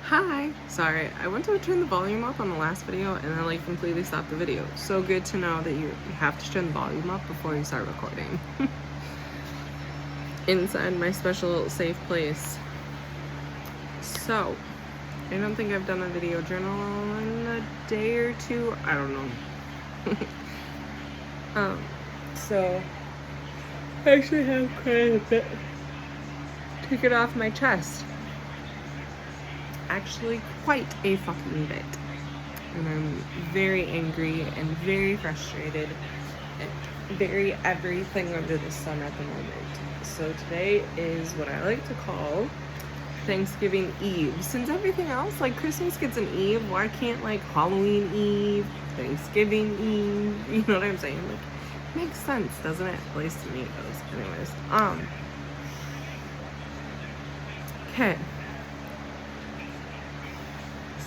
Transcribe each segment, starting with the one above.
Hi! Sorry, I went to turn the volume up on the last video and then like completely stopped the video. So good to know that you have to turn the volume up before you start recording. Inside my special safe place. So, I don't think I've done a video journal in a day or two. I don't know. So I actually have quite a bit to get off my chest. Actually quite a fucking bit, and I'm very angry and very frustrated and very everything under the sun at the moment. So today is what I like to call Thanksgiving Eve. Since everything else, like Christmas gets an Eve, why can't like Halloween Eve, Thanksgiving Eve, you know what I'm saying? Like, makes sense, doesn't it? At least to me it does. Anyways, okay.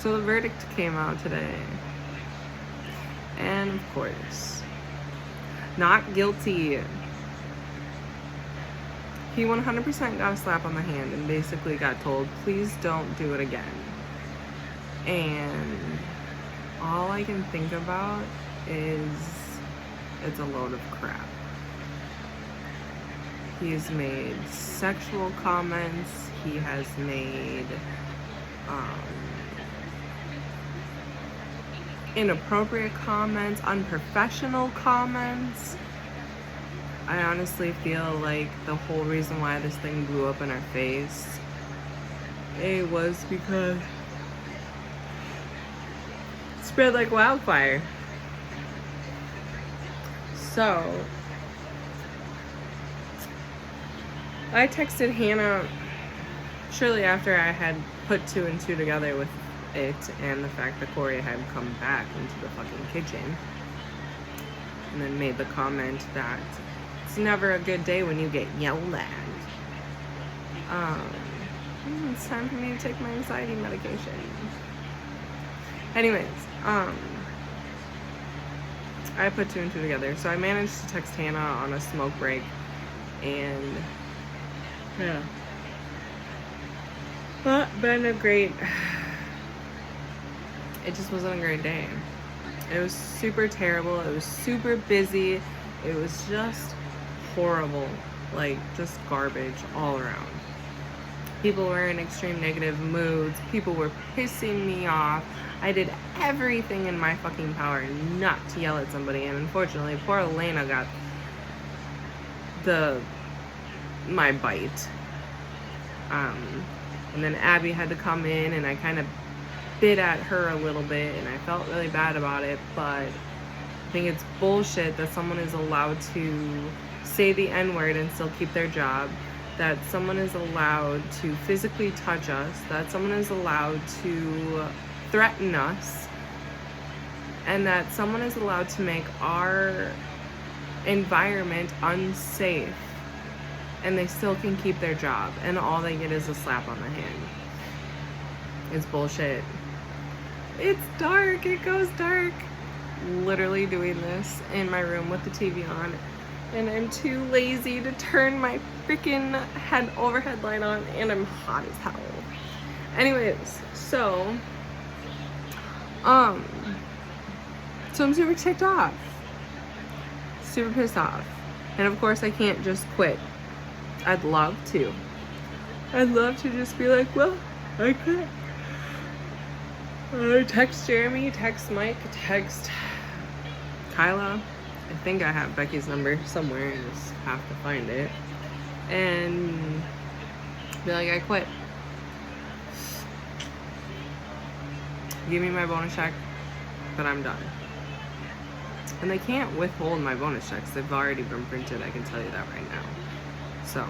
So the verdict came out today. And of course, not guilty. He 100% got a slap on the hand and basically got told, please don't do it again. And all I can think about is it's a load of crap. He's made sexual comments. He has made inappropriate comments, unprofessional comments. I honestly feel like the whole reason why this thing blew up in our face, it was because it spread like wildfire. So I texted Hannah shortly after I had put 2 and 2 together with it and the fact that Corey had come back into the fucking kitchen, and then made the comment that it's never a good day when you get yelled at. It's time for me to take my anxiety medication. Anyways, I put 2 and 2 together, so I managed to text Hannah on a smoke break, and yeah, not been a great. It just wasn't a great day. It was super terrible. It was super busy. It was just horrible. Like, just garbage all around. People were in extreme negative moods. People were pissing me off. I did everything in my fucking power not to yell at somebody. And unfortunately, poor Elena got my bite. And then Abby had to come in, and I kind of bit at her a little bit, and I felt really bad about it, but I think it's bullshit that someone is allowed to say the N-word and still keep their job, that someone is allowed to physically touch us, that someone is allowed to threaten us, and that someone is allowed to make our environment unsafe, and they still can keep their job, and all they get is a slap on the hand. It's bullshit. It's dark. It goes dark. Literally doing this in my room with the TV on, and I'm too lazy to turn my freaking overhead light on, and I'm hot as hell. Anyways, so I'm super ticked off, super pissed off, and of course I can't just quit. I'd love to. I'd love to just be like, well, I can't. Text Jeremy, text Mike, text Kyla. I think I have Becky's number somewhere. I just have to find it. And be like, I quit. Give me my bonus check, but I'm done. And they can't withhold my bonus checks. They've already been printed. I can tell you that right now. So,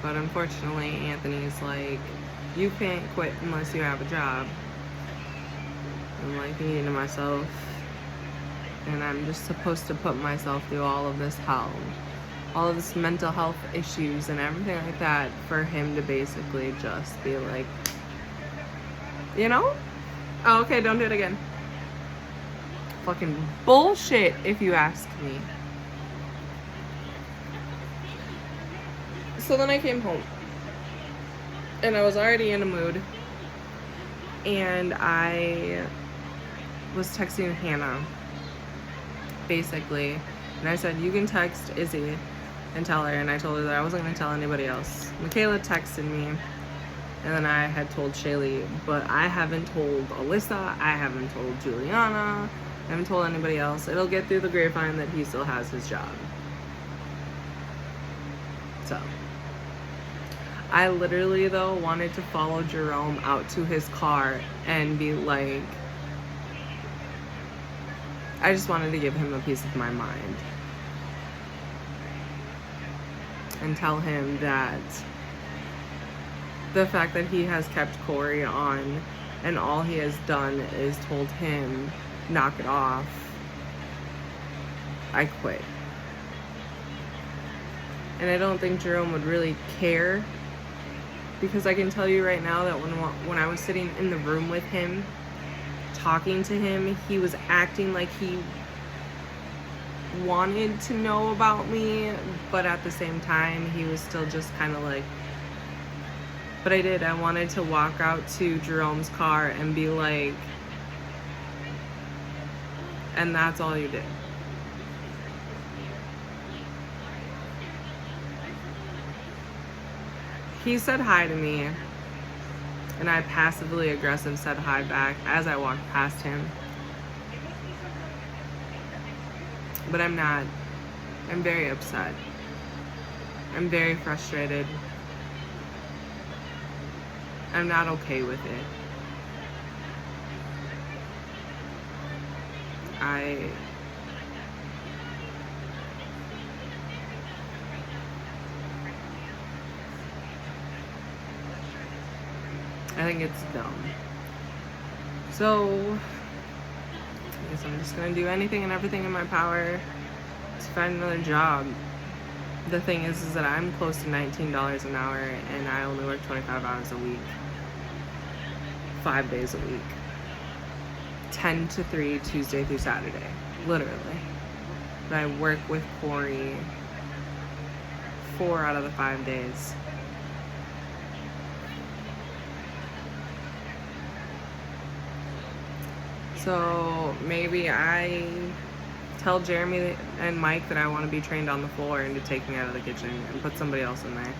but unfortunately, Anthony's like, you can't quit unless you have a job. I'm like thinking to myself, and I'm just supposed to put myself through all of this hell, all of this mental health issues and everything like that, for him to basically just be like, you know? Oh, okay, don't do it again. Fucking bullshit, if you ask me. So then I came home. And I was already in a mood. And I was texting Hannah, basically. And I said, you can text Izzy and tell her. And I told her that I wasn't going to tell anybody else. Michaela texted me. And then I had told Shaylee. But I haven't told Alyssa. I haven't told Juliana. I haven't told anybody else. It'll get through the grapevine that he still has his job. So. I literally, though, wanted to follow Jerome out to his car and be like, I just wanted to give him a piece of my mind. And tell him that the fact that he has kept Corey on and all he has done is told him, knock it off, I quit. And I don't think Jerome would really care, because I can tell you right now that when I was sitting in the room with him, talking to him, he was acting like he wanted to know about me, but at the same time, he was still just kind of like, but I did. I wanted to walk out to Jerome's car and be like, and that's all you did. He said hi to me, and I passively aggressive said hi back as I walked past him. But I'm not. I'm very upset. I'm very frustrated. I'm not okay with it. I think it's dumb. So, I guess I'm just gonna do anything and everything in my power to find another job. The thing is that I'm close to $19 an hour, and I only work 25 hours a week. 5 days a week. 10 to 3, Tuesday through Saturday. Literally. But I work with Corey 4 out of the 5 days. So maybe I tell Jeremy and Mike that I want to be trained on the floor and to take me out of the kitchen and put somebody else in there.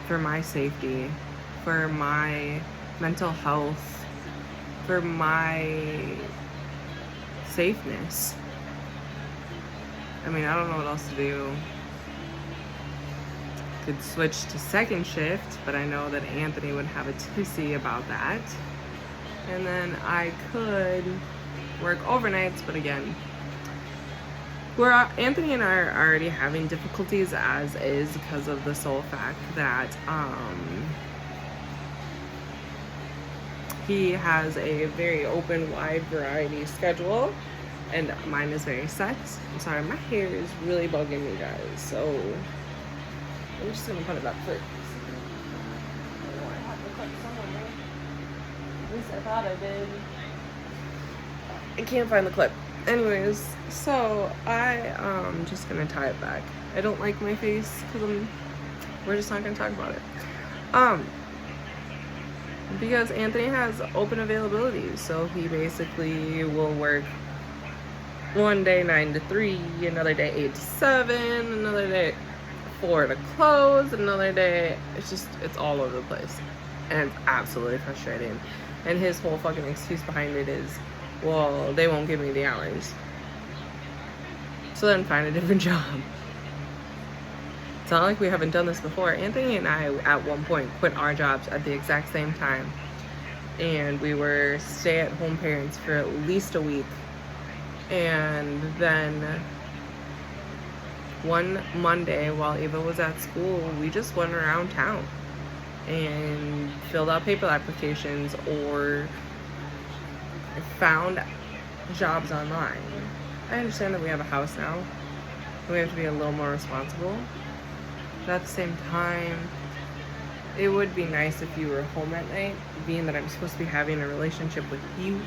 For my safety, for my mental health, for my safeness. I mean, I don't know what else to do. Could switch to second shift, but I know that Anthony would have a tizzy about that. And then I could work overnights, but again, Anthony and I are already having difficulties as is because of the sole fact that he has a very open, wide variety schedule, and mine is very set. I'm sorry, my hair is really bugging me, guys, so I'm just gonna put it up first. At least I thought I did. I can't find the clip. Anyways, so I'm just gonna tie it back. I don't like my face because we're just not gonna talk about it. Because Anthony has open availability, so he basically will work one day 9 to 3, another day 8 to 7, another day 4 to close, another day it's all over the place, and it's absolutely frustrating. And his whole fucking excuse behind it is, well, they won't give me the hours, so then find a different job. It's not like we haven't done this before. Anthony and I at one point quit our jobs at the exact same time, and we were stay-at-home parents for at least a week. And then one Monday while Eva was at school, we just went around town and filled out paper applications or found jobs online. I understand that we have a house now and we have to be a little more responsible, but at the same time, it would be nice if you were home at night, being that I'm supposed to be having a relationship with you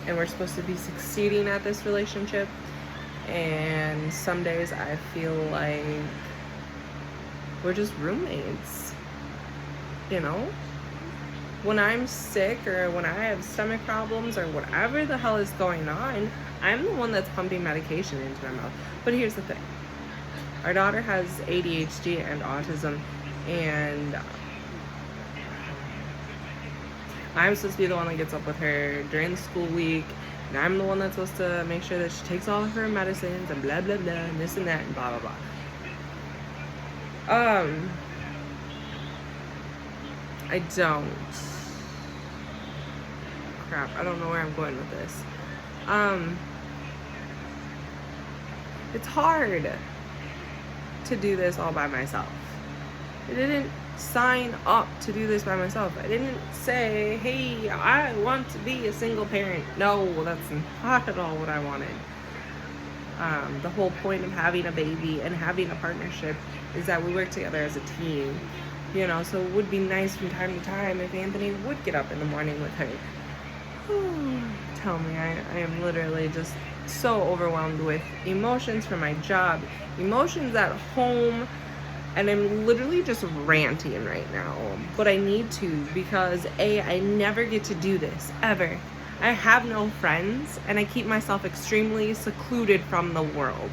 and we're supposed to be succeeding at this relationship. And some days I feel like we're just roommates. you know? When I'm sick or when I have stomach problems or whatever the hell is going on, I'm the one that's pumping medication into my mouth. But here's the thing. Our daughter has ADHD and autism, and I'm supposed to be the one that gets up with her during the school week, and I'm the one that's supposed to make sure that she takes all of her medicines and blah blah blah and this and that and blah blah blah. I don't. Crap, I don't know where I'm going with this. It's hard to do this all by myself. I didn't sign up to do this by myself. I didn't say, hey, I want to be a single parent. No, that's not at all what I wanted. The whole point of having a baby and having a partnership is that we work together as a team. You know, so it would be nice from time to time if Anthony would get up in the morning with her. Tell me, I am literally just so overwhelmed with emotions from my job, emotions at home, and I'm literally just ranting right now. But I need to, because I never get to do this, ever. I have no friends, and I keep myself extremely secluded from the world.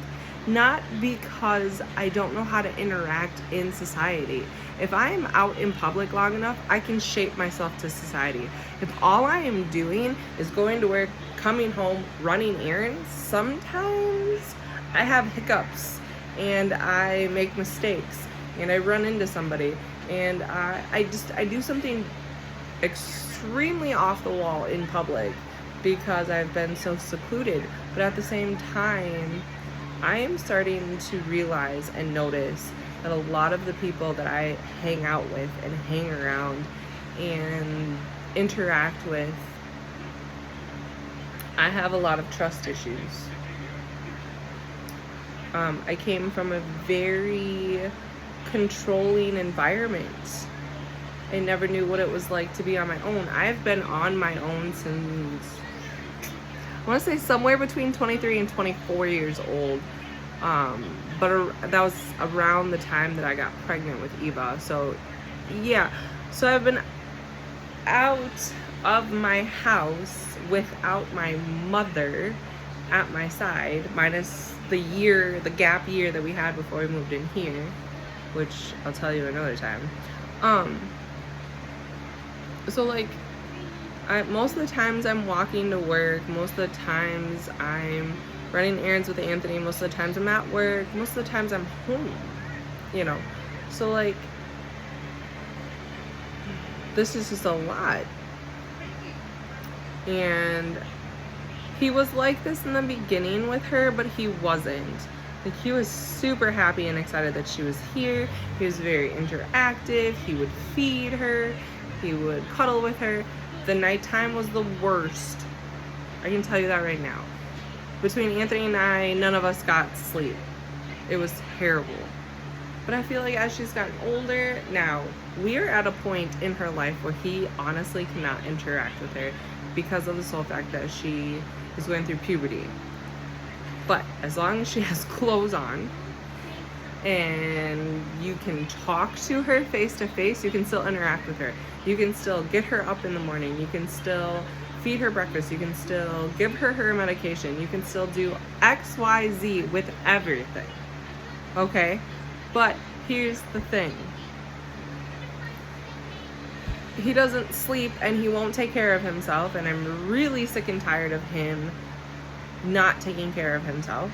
Not because I don't know how to interact in society. If I am out in public long enough, I can shape myself to society. If all I am doing is going to work, coming home, running errands, sometimes I have hiccups and I make mistakes and I run into somebody and I do something extremely off the wall in public because I've been so secluded. But at the same time, I am starting to realize and notice that a lot of the people that I hang out with and hang around and interact with, I have a lot of trust issues. I came from a very controlling environment. I never knew what it was like to be on my own. I've been on my own since, I want to say somewhere between 23 and 24 years old. But that was around the time that I got pregnant with Eva. So yeah, so I've been out of my house without my mother at my side, minus the gap year that we had before we moved in here, which I'll tell you another time. So like, most of the times I'm walking to work, most of the times I'm running errands with Anthony, most of the times I'm at work, most of the times I'm home, you know. So like, this is just a lot. And he was like this in the beginning with her, but he wasn't. Like, he was super happy and excited that she was here. He was very interactive. He would feed her. He would cuddle with her. The nighttime was the worst. I can tell you that right now. Between Anthony and I, none of us got sleep. It was terrible. But I feel like as she's gotten older, now, we are at a point in her life where he honestly cannot interact with her because of the sole fact that she is going through puberty. But as long as she has clothes on and you can talk to her face to face, you can still interact with her. You can still get her up in the morning. You can still feed her breakfast. You can still give her her medication. You can still do X, Y, Z with everything. Okay? But here's the thing. He doesn't sleep and he won't take care of himself, and I'm really sick and tired of him not taking care of himself.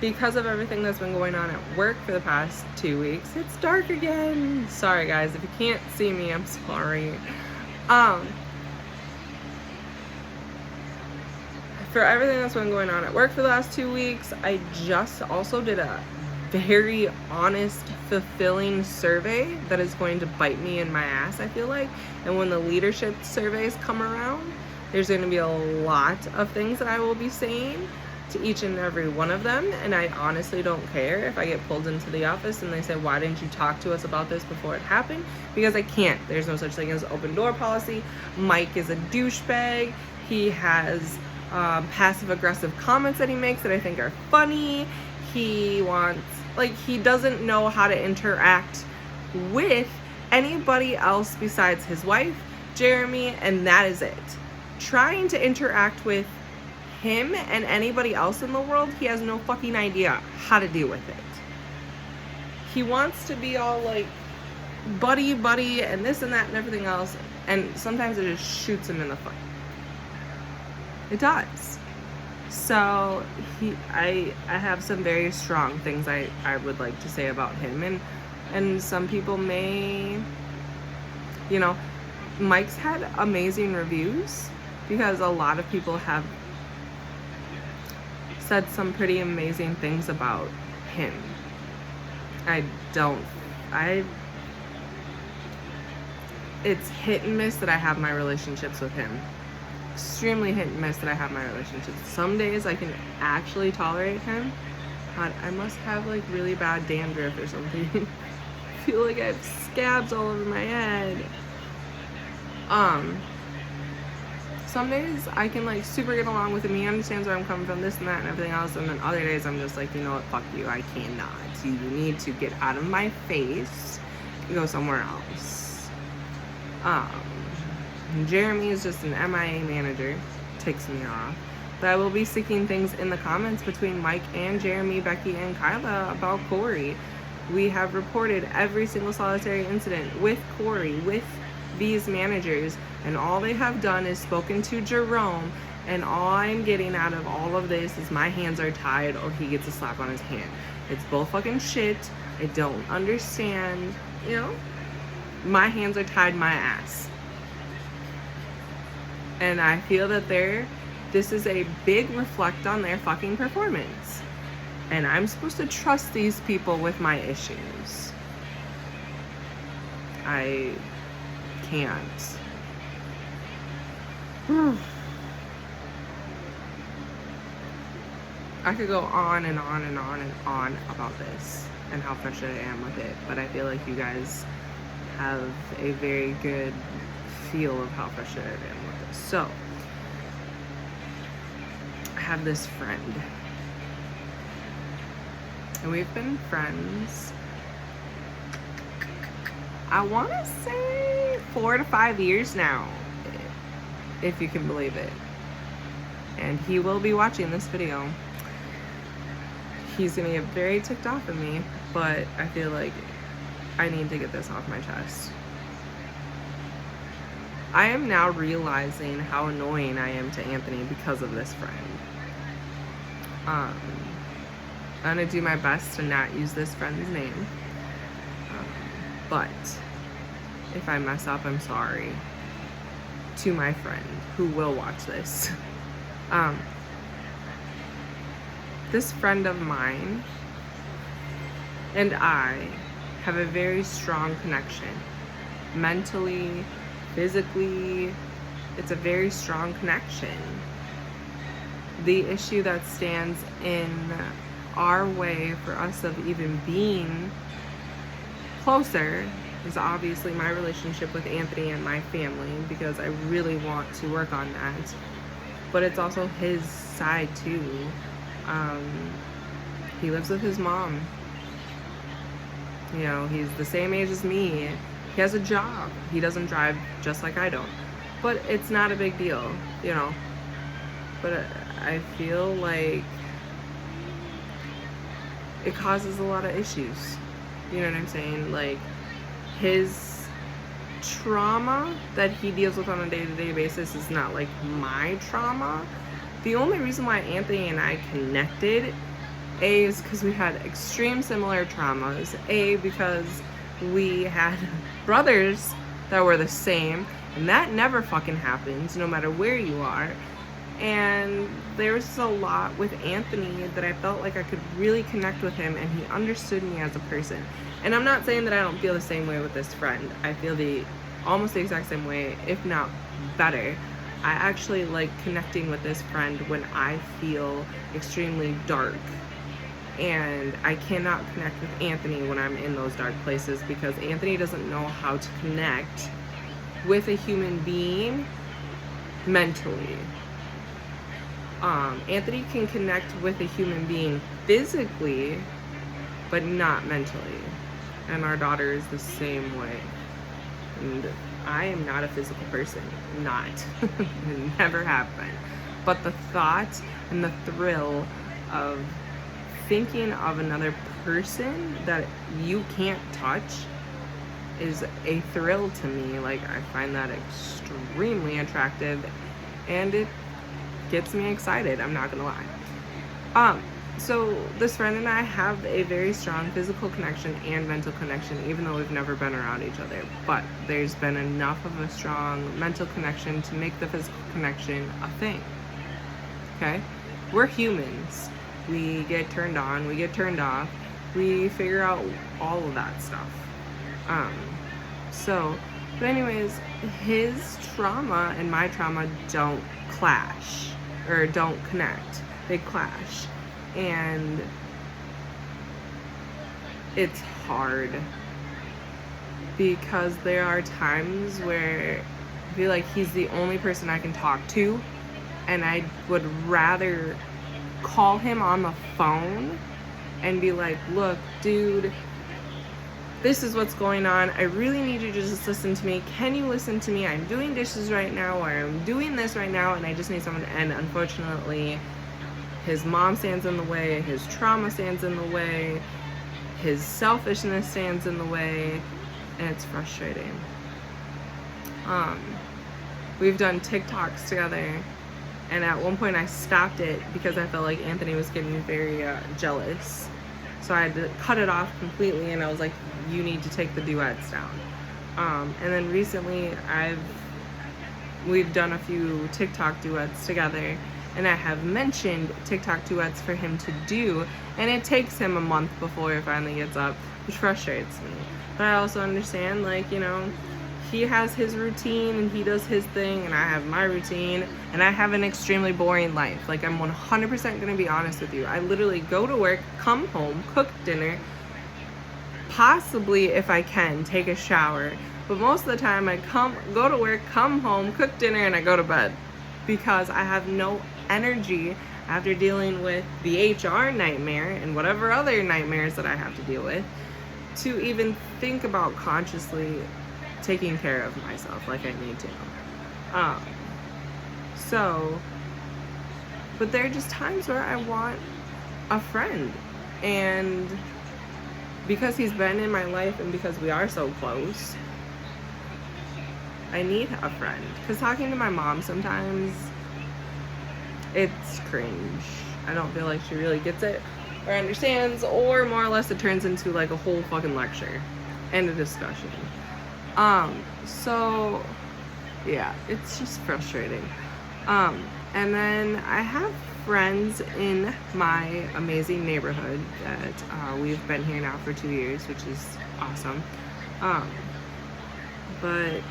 Because of everything that's been going on at work for the past 2 weeks. It's dark again. Sorry guys, if you can't see me, I'm sorry. For everything that's been going on at work for the last 2 weeks, I just also did a very honest, fulfilling survey that is going to bite me in my ass, I feel like. And when the leadership surveys come around, there's going to be a lot of things that I will be saying to each and every one of them, and I honestly don't care if I get pulled into the office and they say, why didn't you talk to us about this before it happened? Because I can't. There's no such thing as open door policy. Mike is a douchebag. He has passive aggressive comments that he makes that I think are funny. He wants, like, he doesn't know how to interact with anybody else besides his wife, Jeremy, and that is it. Trying to interact with him and anybody else in the world, he has no fucking idea how to deal with it. He wants to be all like buddy and this and that and everything else, and sometimes it just shoots him in the foot. It does. So I have some very strong things I would like to say about him, and some people may, you know, Mike's had amazing reviews because a lot of people have said some pretty amazing things about him. It's hit and miss that I have my relationships with him. Extremely hit and miss that I have my relationships. Some days I can actually tolerate him. God, I must have like really bad dandruff or something. I feel like I have scabs all over my head. Some days I can like super get along with him. He understands where I'm coming from, this and that and everything else. And then other days I'm just like, you know what, fuck you, I cannot. You need to get out of my face and go somewhere else. Jeremy is just an MIA manager, ticks me off. But I will be seeking things in the comments between Mike and Jeremy, Becky, and Kyla about Corey. We have reported every single solitary incident with Corey, with these managers, and all they have done is spoken to Jerome, and all I'm getting out of all of this is my hands are tied or he gets a slap on his hand. It's bull fucking shit. I don't understand, you know? My hands are tied my ass. And I feel that this is a big reflect on their fucking performance. And I'm supposed to trust these people with my issues. I can't. I could go on and on and on and on about this and how frustrated I am with it, but I feel like you guys have a very good feel of how frustrated I am with this. So, I have this friend, and we've been friends, I want to say 4 to 5 years now, if you can believe it. And he will be watching this video. He's gonna get very ticked off at me, but I feel like I need to get this off my chest. I am now realizing how annoying I am to Anthony because of this friend. I'm gonna do my best to not use this friend's name. But if I mess up, I'm sorry to my friend who will watch this. This friend of mine and I have a very strong connection. Mentally, physically, it's a very strong connection. The issue that stands in our way for us of even being closer is obviously my relationship with Anthony and my family, because I really want to work on that. But it's also his side too. He lives with his mom. You know, he's the same age as me. He has a job. He doesn't drive, just like I don't. But it's not a big deal, you know. But I feel like it causes a lot of issues. You know what I'm saying? Like, his trauma that he deals with on a day-to-day basis is not like my trauma. The only reason why Anthony and I connected, A, is because we had extreme similar traumas. A, because we had brothers that were the same, and that never fucking happens, no matter where you are. And there's a lot with Anthony that I felt like I could really connect with him, and he understood me as a person. And I'm not saying that I don't feel the same way with this friend. I feel almost the exact same way, if not better. I actually like connecting with this friend when I feel extremely dark. And I cannot connect with Anthony when I'm in those dark places, because Anthony doesn't know how to connect with a human being mentally. Anthony can connect with a human being physically, but not mentally. And our daughter is the same way. And I am not a physical person. Not. Never have been. But the thought and the thrill of thinking of another person that you can't touch is a thrill to me. Like, I find that extremely attractive, and it gets me excited, I'm not gonna lie. So this friend and I have a very strong physical connection and mental connection, even though we've never been around each other. But there's been enough of a strong mental connection to make the physical connection a thing. Okay? We're humans. We get turned on, we get turned off, we figure out all of that stuff. But anyways, his trauma and my trauma don't clash, or don't connect. They clash. And it's hard because there are times where I feel like he's the only person I can talk to, and I would rather call him on the phone and be like, look, dude, this is what's going on. I really need you to just listen to me. Can you listen to me? I'm doing dishes right now, or I'm doing this right now, and I just need someone. And unfortunately, his mom stands in the way, his trauma stands in the way, his selfishness stands in the way, and it's frustrating. We've done TikToks together, and at one point I stopped it because I felt like Anthony was getting very jealous. So I had to cut it off completely, and I was like, you need to take the duets down. And then recently we've done a few TikTok duets together, and I have mentioned TikTok duets for him to do, and it takes him a month before it finally gets up, which frustrates me. But I also understand, like, you know, he has his routine and he does his thing, and I have my routine, and I have an extremely boring life. Like, I'm 100% gonna be honest with you. I literally go to work, come home, cook dinner, possibly, if I can, take a shower. But most of the time I go to work, come home, cook dinner, and I go to bed, because I have no energy after dealing with the HR nightmare and whatever other nightmares that I have to deal with to even think about consciously taking care of myself like I need to. But there are just times where I want a friend, and because he's been in my life and because we are so close, I need a friend. Because talking to my mom sometimes, it's cringe. I don't feel like she really gets it or understands, or more or less it turns into like a whole fucking lecture and a discussion. So yeah, it's just frustrating. And then I have friends in my amazing neighborhood that we've been here now for 2 years, which is awesome. But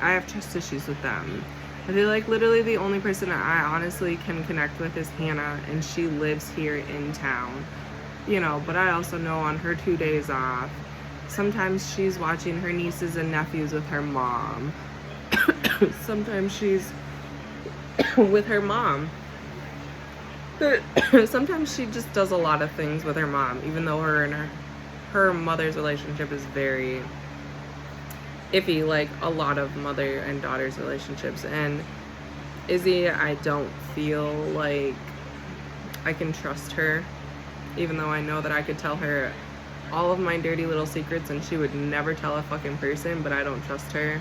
I have trust issues with them. I feel like literally the only person that I honestly can connect with is Hannah, and she lives here in town, you know. But I also know on her 2 days off, sometimes she's watching her nieces and nephews with her mom. Sometimes she's with her mom. Sometimes she just does a lot of things with her mom, even though her mother's relationship is very iffy, like a lot of mother and daughter's relationships. And Izzy, I don't feel like I can trust her, even though I know that I could tell her all of my dirty little secrets and she would never tell a fucking person, but I don't trust her.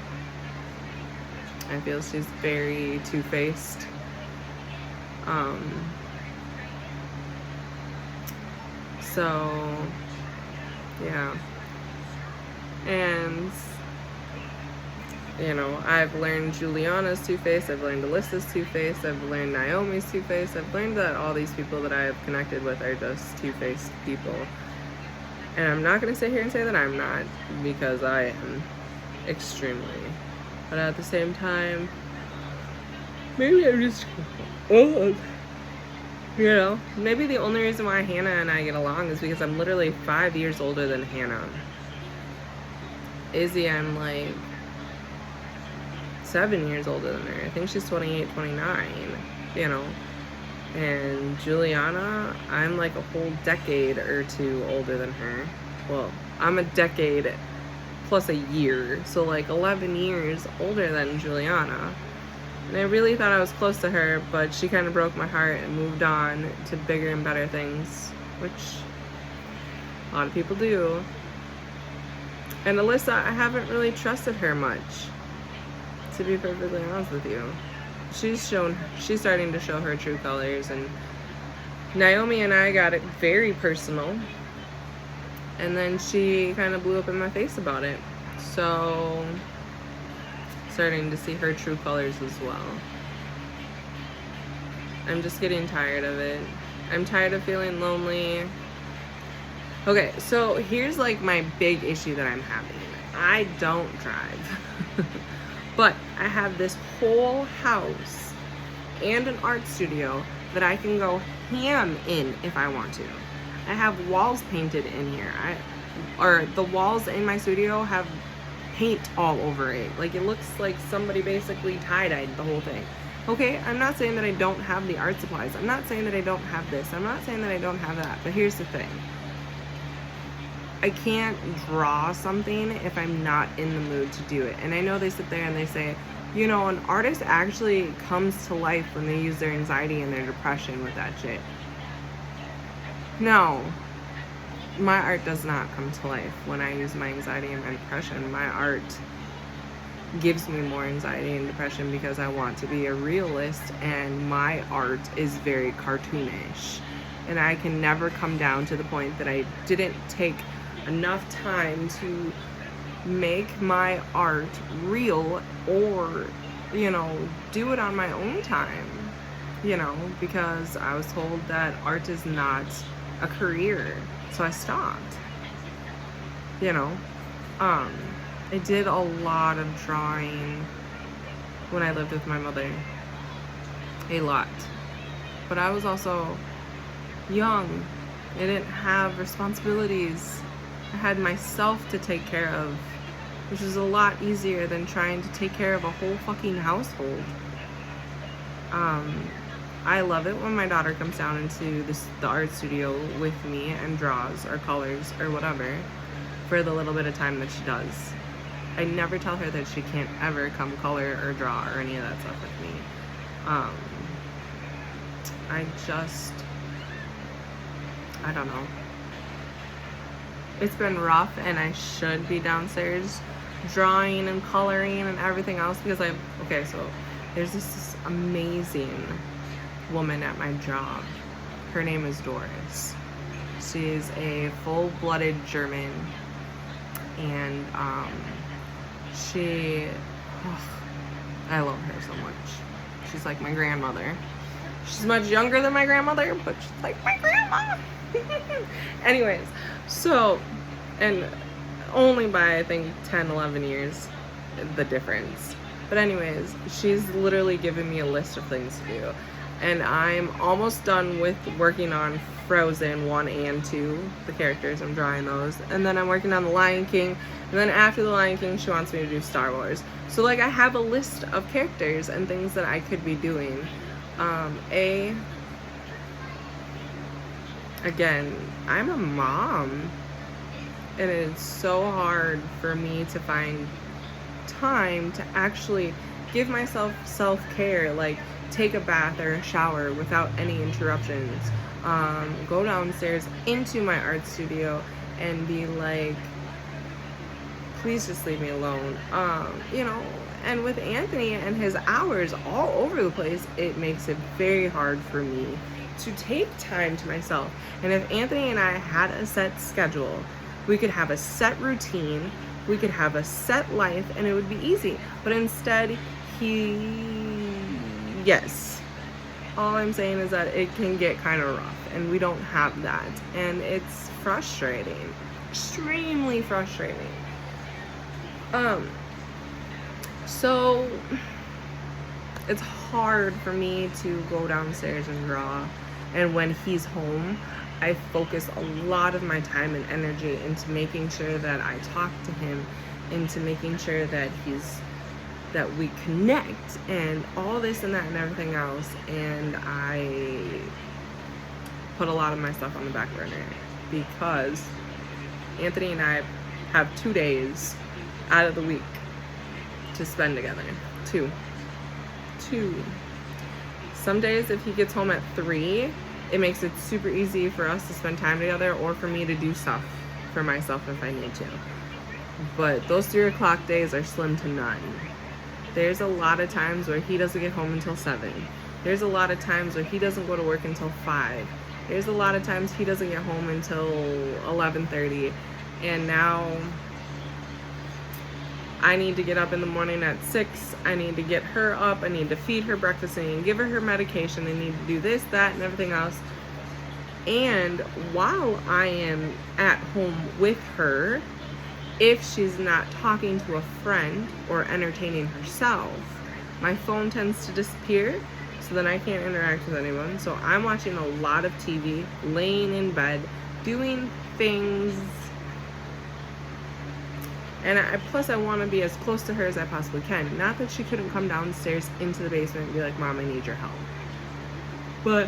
I feel she's very two-faced. So yeah, and you know, I've learned Juliana's two-faced, I've learned Alyssa's two-faced, I've learned Naomi's two-faced, I've learned that all these people that I have connected with are just two-faced people. And I'm not going to sit here and say that I'm not, because I am extremely. But at the same time, maybe I'm just, you know, maybe the only reason why Hannah and I get along is because I'm literally 5 years older than Hannah. Izzy, I'm like 7 years older than her. I think she's 28, 29, you know. And Juliana, I'm like a whole decade or two older than her. Well, I'm a decade plus a year, so like 11 years older than Juliana. And I really thought I was close to her, but she kind of broke my heart and moved on to bigger and better things, which a lot of people do. And Alyssa, I haven't really trusted her much, to be perfectly honest with you. She's starting to show her true colors, and Naomi and I got it very personal, and then she kind of blew up in my face about it. So, starting to see her true colors as well. I'm just getting tired of it. I'm tired of feeling lonely. Okay, so here's like my big issue that I'm having. I don't drive, but I have this whole house and an art studio that I can go ham in if I want to. I have walls painted in here. Or the walls in my studio have paint all over it. Like, it looks like somebody basically tie-dyed the whole thing. Okay, I'm not saying that I don't have the art supplies. I'm not saying that I don't have this. I'm not saying that I don't have that. But here's the thing. I can't draw something if I'm not in the mood to do it. And I know they sit there and they say, you know, an artist actually comes to life when they use their anxiety and their depression with that shit. No. My art does not come to life when I use my anxiety and my depression. My art gives me more anxiety and depression because I want to be a realist, and my art is very cartoonish. And I can never come down to the point that I didn't take enough time to make my art real, or, you know, do it on my own time, you know, because I was told that art is not a career. So I stopped, you know. I did a lot of drawing when I lived with my mother, a lot, but I was also young. I didn't have responsibilities. I had myself to take care of, which is a lot easier than trying to take care of a whole fucking household. I love it when my daughter comes down into the art studio with me and draws or colors or whatever for the little bit of time that she does. I never tell her that she can't ever come color or draw or any of that stuff with me. I don't know. It's been rough, and I should be downstairs drawing and coloring and everything else because so there's this amazing woman at my job. Her name is Doris. She's a full-blooded German, and I love her so much. She's like my grandmother. She's much younger than my grandmother, but she's like my grandma. Anyways, so, and only by I think 10, 11 years, the difference. But anyways, she's literally given me a list of things to do. And I'm almost done with working on Frozen 1 and 2, the characters. I'm drawing those. And then I'm working on The Lion King. And then after The Lion King, she wants me to do Star Wars. So, like, I have a list of characters and things that I could be doing. Again, I'm a mom. And it's so hard for me to find time to actually give myself self-care, like take a bath or a shower without any interruptions, go downstairs into my art studio and be like, please just leave me alone. You know, and with Anthony and his hours all over the place, it makes it very hard for me to take time to myself. And if Anthony and I had a set schedule, we could have a set routine, we could have a set life, and it would be easy. But instead, yes, all I'm saying is that it can get kind of rough, and we don't have that, and it's frustrating, extremely frustrating. So it's hard for me to go downstairs and draw, and when he's home, I focus a lot of my time and energy into making sure that I talk to him, into making sure that that we connect and all this and that and everything else, and I put a lot of my stuff on the back burner because Anthony and I have 2 days out of the week to spend together. Two. Some days if he gets home at 3, it makes it super easy for us to spend time together, or for me to do stuff for myself if I need to. But those 3 o'clock days are slim to none. There's a lot of times where he doesn't get home until 7. There's a lot of times where he doesn't go to work until 5. There's a lot of times he doesn't get home until 11:30. And now I need to get up in the morning at 6. I need to get her up. I need to feed her breakfast. I need to give her medication. I need to do this, that, and everything else. And while I am at home with her, if she's not talking to a friend or entertaining herself, my phone tends to disappear, so then I can't interact with anyone. So I'm watching a lot of TV, laying in bed, doing things. And plus I want to be as close to her as I possibly can. Not that she couldn't come downstairs into the basement and be like, Mom, I need your help. But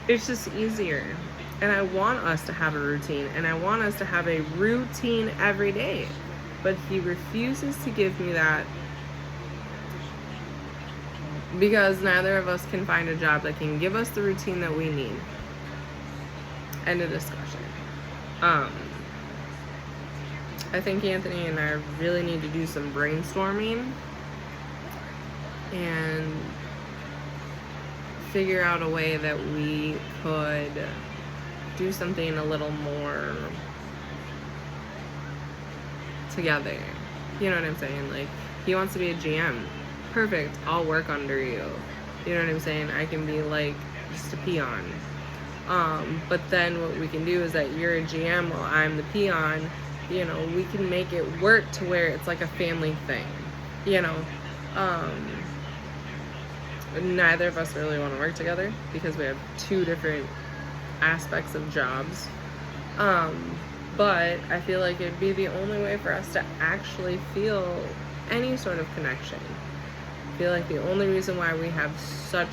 it's just easier. And I want us to have a routine. And I want us to have a routine every day. But he refuses to give me that, because neither of us can find a job that can give us the routine that we need. End of discussion. I think Anthony and I really need to do some brainstorming and figure out a way that we could do something a little more together. You know what I'm saying? Like, he wants to be a GM. Perfect. I'll work under you. You know what I'm saying? I can be like just a peon. But then what we can do is that you're a GM while I'm the peon. You know, we can make it work to where it's like a family thing. You know, neither of us really want to work together because we have 2 different aspects of jobs. But I feel like it'd be the only way for us to actually feel any sort of connection. I feel like the only reason why we have such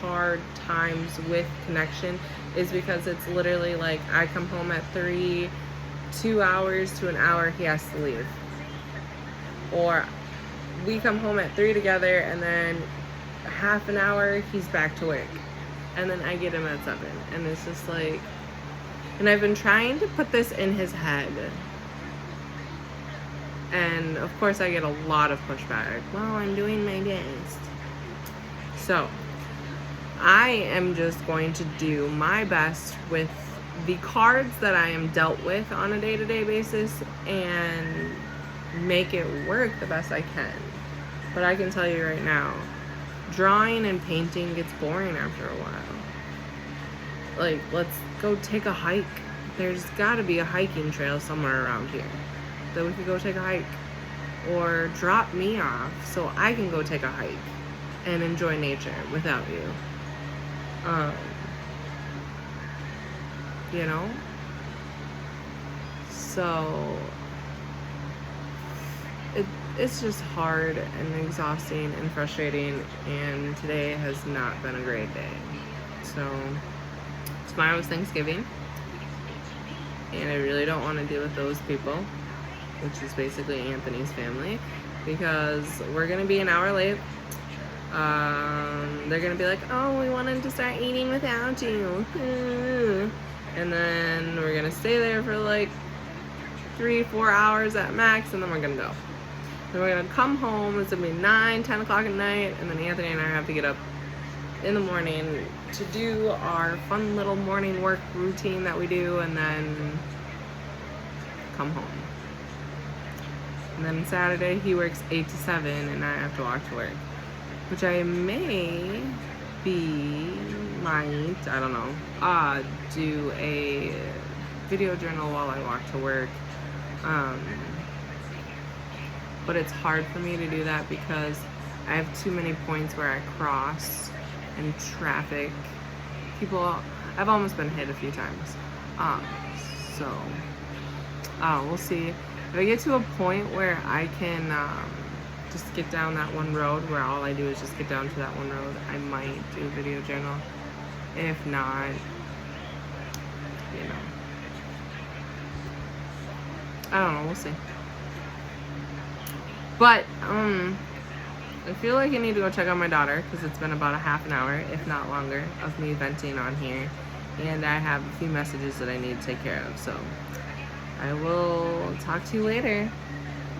hard times with connection is because it's literally like I come home at 3, 2 hours to an hour he has to leave. Or we come home at 3 together and then half an hour he's back to work. And then I get him at 7. And it's just like, and I've been trying to put this in his head. And of course I get a lot of pushback. Well, I'm doing my best. So I am just going to do my best with the cards that I am dealt with on a day-to-day basis and make it work the best I can. But I can tell you right now, drawing and painting gets boring after a while. Like, let's go take a hike. There's got to be a hiking trail somewhere around here that we could go take a hike. Or drop me off so I can go take a hike and enjoy nature without you. You know? So it's just hard and exhausting and frustrating, and today has not been a great day. So tomorrow is Thanksgiving, and I really don't want to deal with those people, which is basically Anthony's family, because we're gonna be an hour late. They're gonna be like, oh, we wanted to start eating without you. And then we're gonna stay there for like 3-4 hours at max, and then we're gonna go. Then we're gonna come home. It's gonna be 9-10 o'clock at night, and then Anthony and I have to get up in the morning to do our fun little morning work routine that we do, and then come home. And then Saturday he works 8 to 7, and I have to walk to work, which I might, I don't know, do a video journal while I walk to work. But it's hard for me to do that because I have too many points where I cross and traffic. I've almost been hit a few times. So, we'll see. If I get to a point where I can just get down that one road, where all I do is just get down to that one road, I might do a video journal. If not, you know. I don't know, we'll see. But, I feel like I need to go check on my daughter because it's been about a half an hour, if not longer, of me venting on here. And I have a few messages that I need to take care of. So I will talk to you later.